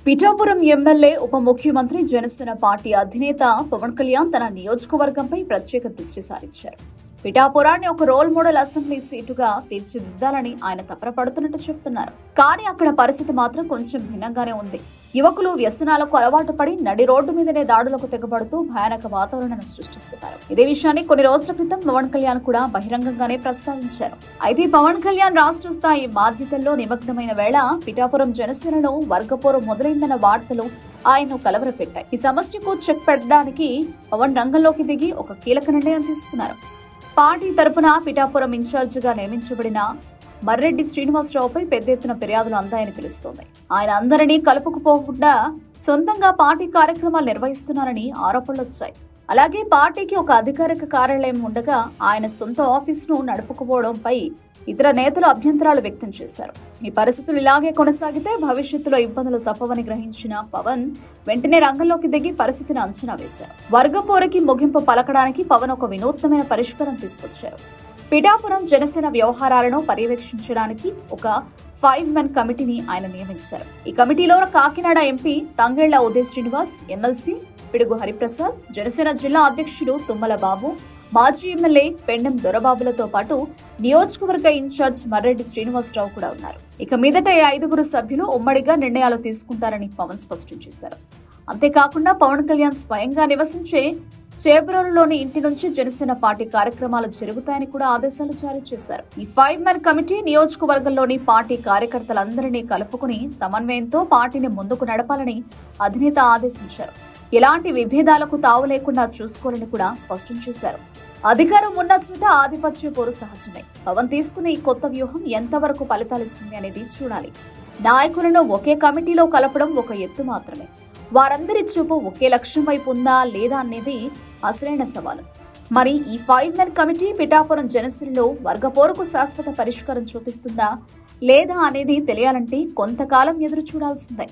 Pithapuram MLA ఉప ముఖ్యమంత్రి Janasena party అధినేత పవన్ కళ్యాణ్ తన నియోజకవర్గంపై ప్రత్యేక దృష్టి సారించారు. పిఠాపురాన్ని ఒక రోల్ మోడల్ అసెంబ్లీ సీటుగా తీర్చిదిద్దాలని ఆయన తపనపడుతున్నట్టు చెబుతున్నారు. కానీ అక్కడ పరిస్థితి మాత్రం కొంచెం భిన్నంగానే ఉంది. యువకులు వ్యసనాలకు అలవాటు పడి నడి రోడ్డు మీదనే దాడులకు తెగబడుతూ భయానక వాతావరణాన్ని సృష్టిస్తున్నారు. ఇదే విషయాన్ని కొన్ని రోజుల క్రితం పవన్ కళ్యాణ్ కూడా బహిరంగంగానే ప్రస్తావించారు. అయితే పవన్ కళ్యాణ్ రాష్ట్ర స్థాయి బాధ్యతల్లో నిమగ్నమైన వేళ పిఠాపురం జనసేనలో వర్గపోరు మొదలైందన్న వార్తలు ఆయన్ను కలవరపెట్టాయి. ఈ సమస్యకు చెక్ పెట్టడానికి పవన్ రంగంలోకి దిగి ఒక కీలక నిర్ణయం తీసుకున్నారు. పార్టీ తరపున పిఠాపురం ఇన్ఛార్జిగా నియమించబడిన మర్రెడ్డి శ్రీనివాసరావుపై పెద్ద ఎత్తున ఫిర్యాదులు అందాయని తెలుస్తోంది. ఆయన అందరినీ కలుపుకుపోకుండా సొంతంగా పార్టీ కార్యక్రమాలు నిర్వహిస్తున్నారని ఆరోపణలొచ్చాయి. అలాగే పార్టీకి ఒక అధికారిక కార్యాలయం ఉండగా ఆయన సొంత ఆఫీసును నడుపుకుపోవడంపై ఇతర నేతలు అభ్యంతరాలు వ్యక్తం చేశారు. ఈ పరిస్థితులు ఇలాగే కొనసాగితే భవిష్యత్తులో ఇబ్బందులు తప్పవని గ్రహించిన పవన్ వెంటనే రంగంలోకి దిగి పరిస్థితిని అంచనా వేశారు. వర్గపోరుకి ముగింపు పలకడానికి పవన్ ఒక వినూత్నమైన పరిష్కారం తీసుకొచ్చారు. పిఠాపురం జనసేన వ్యవహారాలను పర్యవేక్షించడానికి ఒక 5 మెన్ కమిటీని ఆయన నియమించారు. ఈ కమిటీలో కాకినాడ ఎంపీ తంగెళ్ల ఉదయ్ శ్రీనివాస్, ఎమ్మెల్సీ పిడుగు హరిప్రసాద్, జనసేన జిల్లా అధ్యక్షుడు తుమ్మల బాబు, మాజీ ఎమ్మెల్యే పెండెం దొరబాబులతో పాటు నియోజకవర్గ ఇన్ఛార్జ్ మర్రెడ్డి శ్రీనివాసరావు కూడా ఉన్నారు. ఇక మీదట 5 సభ్యులు ఉమ్మడిగా నిర్ణయాలు తీసుకుంటారని పవన్ స్పష్టం చేశారు. అంతేకాకుండా పవన్ కళ్యాణ్ స్వయంగా నివసించే చేబ్రోలులోని ఇంటి నుంచి జనసేన పార్టీ కార్యక్రమాలు జరుగుతాయని కూడా ఆదేశాలు జారీ చేశారు. ఈ 5 మెన్ కమిటీ నియోజకవర్గంలోని పార్టీ కార్యకర్తలందరినీ కలుపుకుని సమన్వయంతో పార్టీని ముందుకు నడపాలని అధినేత ఆదేశించారు. ఎలాంటి విభేదాలకు తావు లేకుండా చూసుకోవాలని కూడా స్పష్టం చేశారు. అధికారం ఉన్న చోట ఆధిపత్య పోరు సహజమే. పవన్ తీసుకునే ఈ కొత్త వ్యూహం ఎంతవరకు ఫలితాలిస్తుంది అనేది చూడాలి. నాయకులను ఒకే కమిటీలో కలపడం ఒక ఎత్తు మాత్రమే. వారందరి చూపు ఒకే లక్ష్యం వైపు ఉందా లేదా అనేది అసలైన సవాలు. మరి ఈ 5 మెన్ కమిటీ పిఠాపురం జనసేనలో వర్గపోరుకు శాశ్వత పరిష్కారం చూపిస్తుందా లేదా అనేది తెలియాలంటే కొంతకాలం ఎదురు చూడాల్సిందే.